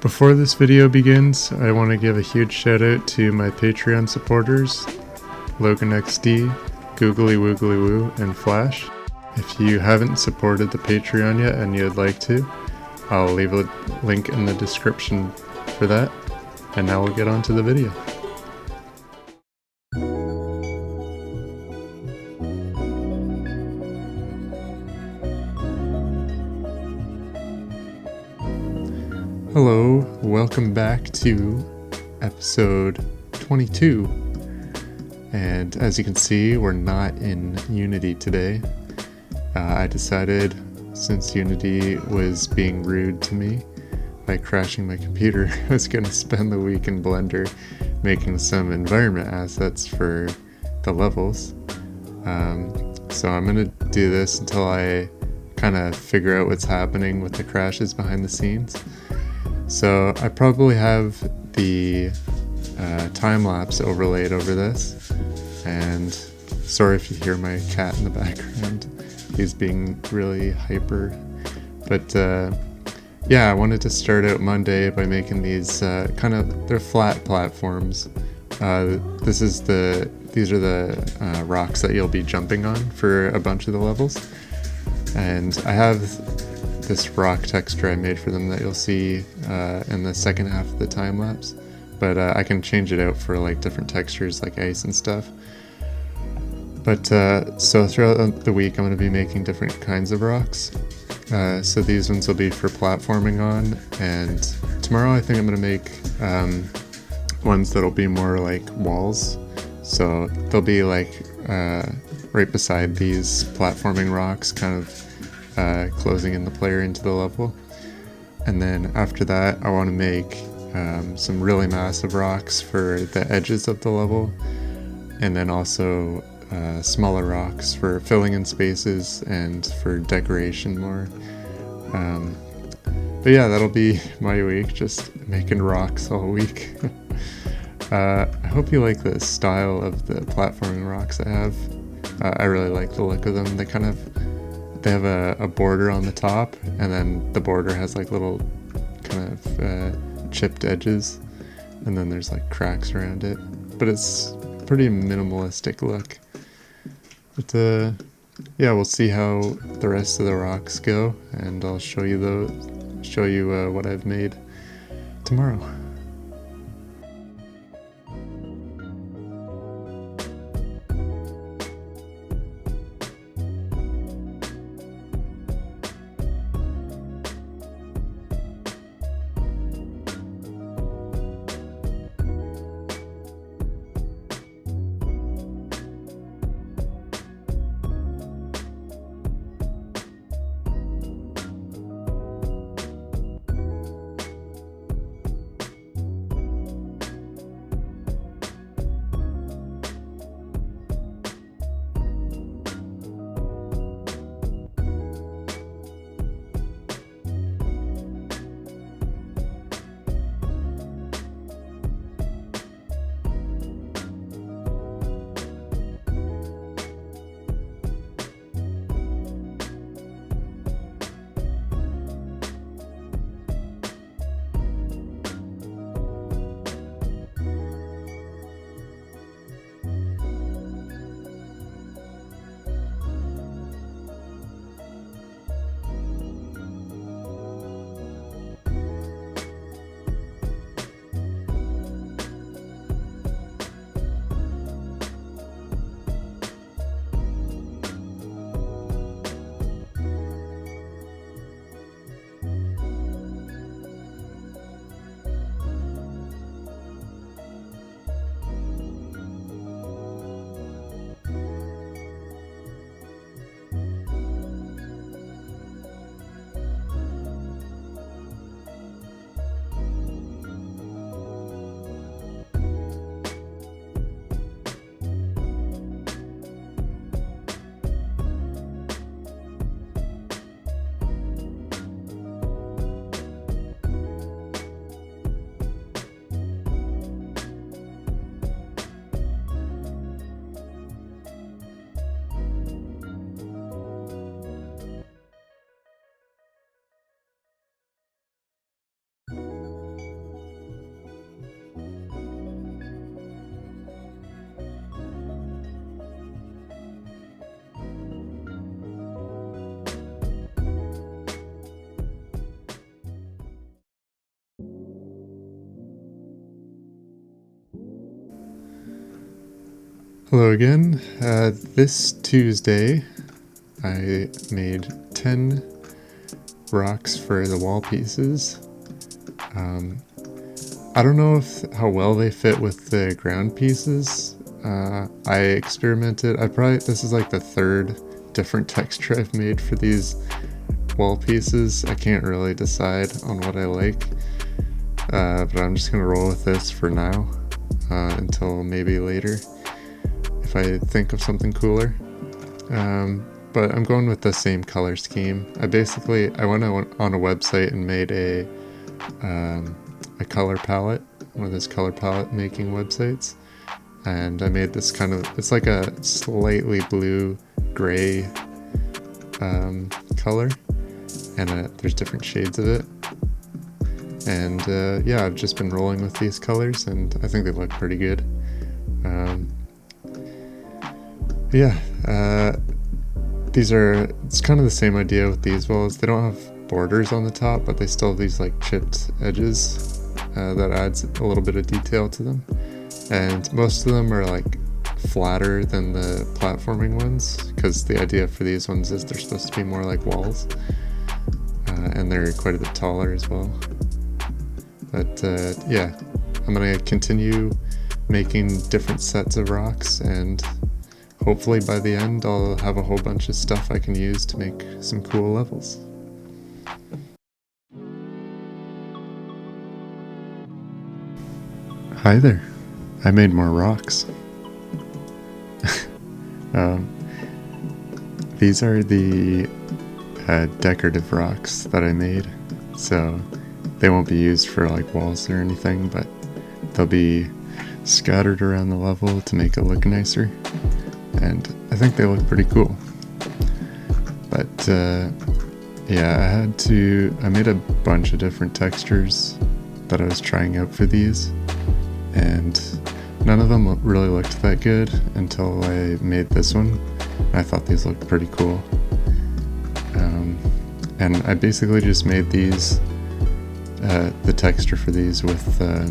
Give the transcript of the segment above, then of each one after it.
Before this video begins, I want to give a huge shout out to my Patreon supporters, LoganXD, Googly Woogly Woo, and Flash. If you haven't supported the Patreon yet and you'd like to, I'll leave a link in the description for that. And now we'll get on to the video. Hello, welcome back to episode 22. And as you can see, we're not in Unity today. I decided, since Unity was being rude to me by crashing my computer, I was going to spend the week in Blender making some environment assets for the levels. So I'm going to do this until I kind of figure out what's happening with the crashes behind the scenes. So I probably have the time-lapse overlaid over this, and sorry if you hear my cat in the background. He's being really hyper. But yeah, I wanted to start out Monday by making these they're flat platforms. These are the rocks that you'll be jumping on for a bunch of the levels. And I have this rock texture I made for them that you'll see in the second half of the time lapse, but I can change it out for like different textures like ice and stuff. But so throughout the week I'm going to be making different kinds of rocks. So these ones will be for platforming on, and tomorrow I think I'm going to make ones that'll be more like walls. So they'll be like right beside these platforming rocks, kind of closing in the player into the level. And then after that I want to make some really massive rocks for the edges of the level, and then also smaller rocks for filling in spaces and for decoration more. But yeah, that'll be my week, just making rocks all week. I hope you like the style of the platforming rocks I have. I really like the look of them. They have a border on the top, and then the border has like little kind of chipped edges, and then there's like cracks around it. But it's a pretty minimalistic look. But yeah, we'll see how the rest of the rocks go, and I'll show you what I've made tomorrow. Hello again. This Tuesday I made 10 rocks for the wall pieces. I don't know how well they fit with the ground pieces. I experimented. This is like the third different texture I've made for these wall pieces. I can't really decide on what I like, but I'm just gonna roll with this for now until maybe later if I think of something cooler. But I'm going with the same color scheme. I went on a website and made a color palette, one of those color palette making websites, and I made this it's like a slightly blue gray color, and there's different shades of it. And yeah, I've just been rolling with these colors and I think they look pretty good. It's kind of the same idea with these walls. They don't have borders on the top, but they still have these like chipped edges that adds a little bit of detail to them. And most of them are like flatter than the platforming ones, because the idea for these ones is they're supposed to be more like walls, and they're quite a bit taller as well. But yeah, I'm gonna continue making different sets of rocks, and hopefully by the end I'll have a whole bunch of stuff I can use to make some cool levels. Hi there, I made more rocks. These are the decorative rocks that I made, so they won't be used for like walls or anything, but they'll be scattered around the level to make it look nicer, and I think they look pretty cool. But yeah, I made a bunch of different textures that I was trying out for these, and none of them really looked that good until I made this one. I thought these looked pretty cool. And I basically just made these, the texture for these with a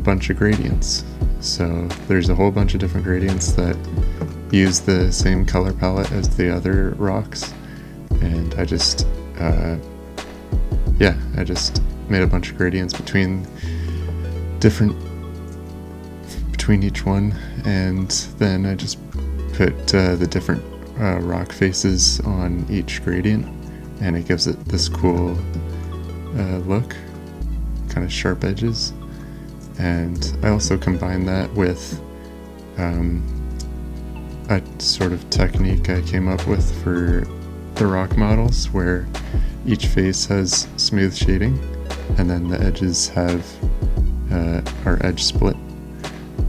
bunch of gradients. So there's a whole bunch of different gradients that use the same color palette as the other rocks. And I just made a bunch of gradients between each one, and then I just put the different rock faces on each gradient, and it gives it this cool look, kind of sharp edges. And I also combined that with a sort of technique I came up with for the rock models, where each face has smooth shading, and then the edges are edge split,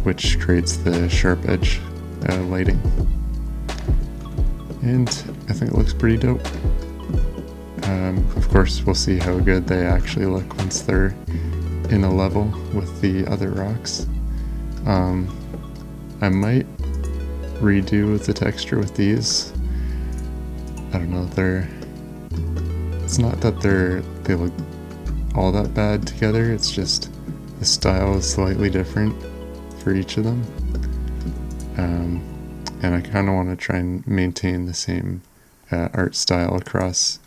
which creates the sharp edge lighting. And I think it looks pretty dope. Of course, we'll see how good they actually look once they're in a level with the other rocks. I might redo the texture with these. I don't know, it's not that they look all that bad together, it's just the style is slightly different for each of them. And I kind of want to try and maintain the same art style across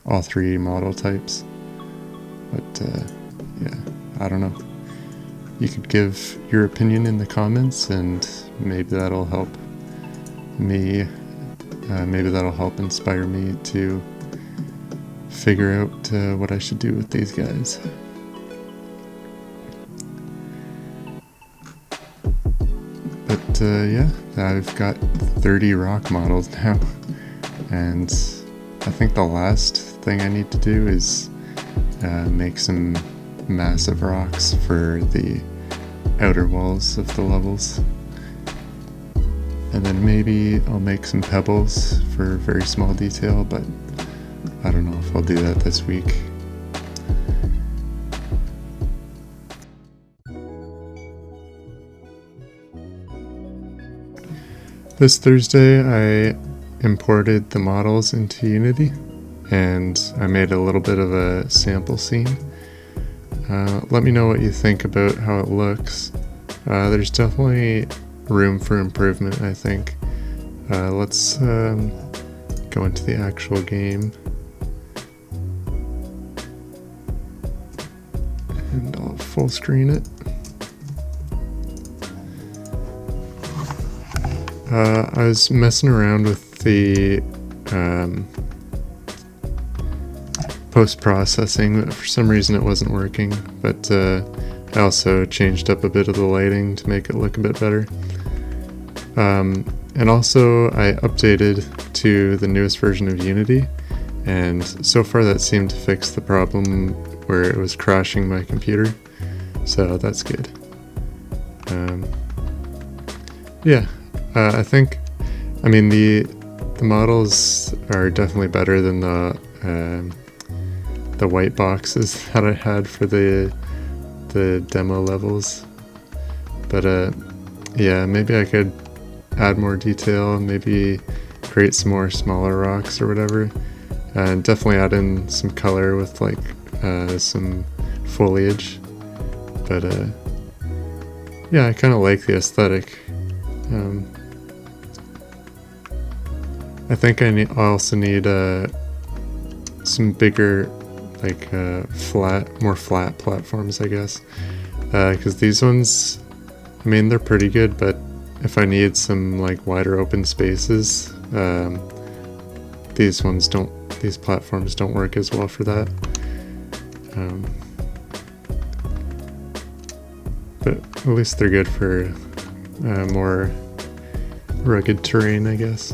all three model types. But yeah, I don't know. You could give your opinion in the comments, and maybe that'll help me. Maybe that'll help inspire me to figure out what I should do with these guys. But yeah, I've got 30 rock models now, and I think the last thing I need to do is make some massive rocks for the outer walls of the levels. And then maybe I'll make some pebbles for very small detail, but I don't know if I'll do that this week. This Thursday I imported the models into Unity, and I made a little bit of a sample scene. Let me know what you think about how it looks. There's definitely room for improvement, I think. Let's go into the actual game. And I'll full screen it. I was messing around with the post-processing, but for some reason it wasn't working, but I also changed up a bit of the lighting to make it look a bit better. And also I updated to the newest version of Unity, and so far that seemed to fix the problem where it was crashing my computer, so that's good. Yeah, I think, I mean, the models are definitely better than the white boxes that I had for the demo levels, but yeah, maybe I could add more detail, maybe create some more smaller rocks or whatever, and definitely add in some color with like some foliage. But yeah, I kind of like the aesthetic. I think I also need some bigger, like more flat platforms, I guess, because these ones, I mean, they're pretty good, but if I need some like wider open spaces, these platforms don't work as well for that. But at least they're good for more rugged terrain, I guess.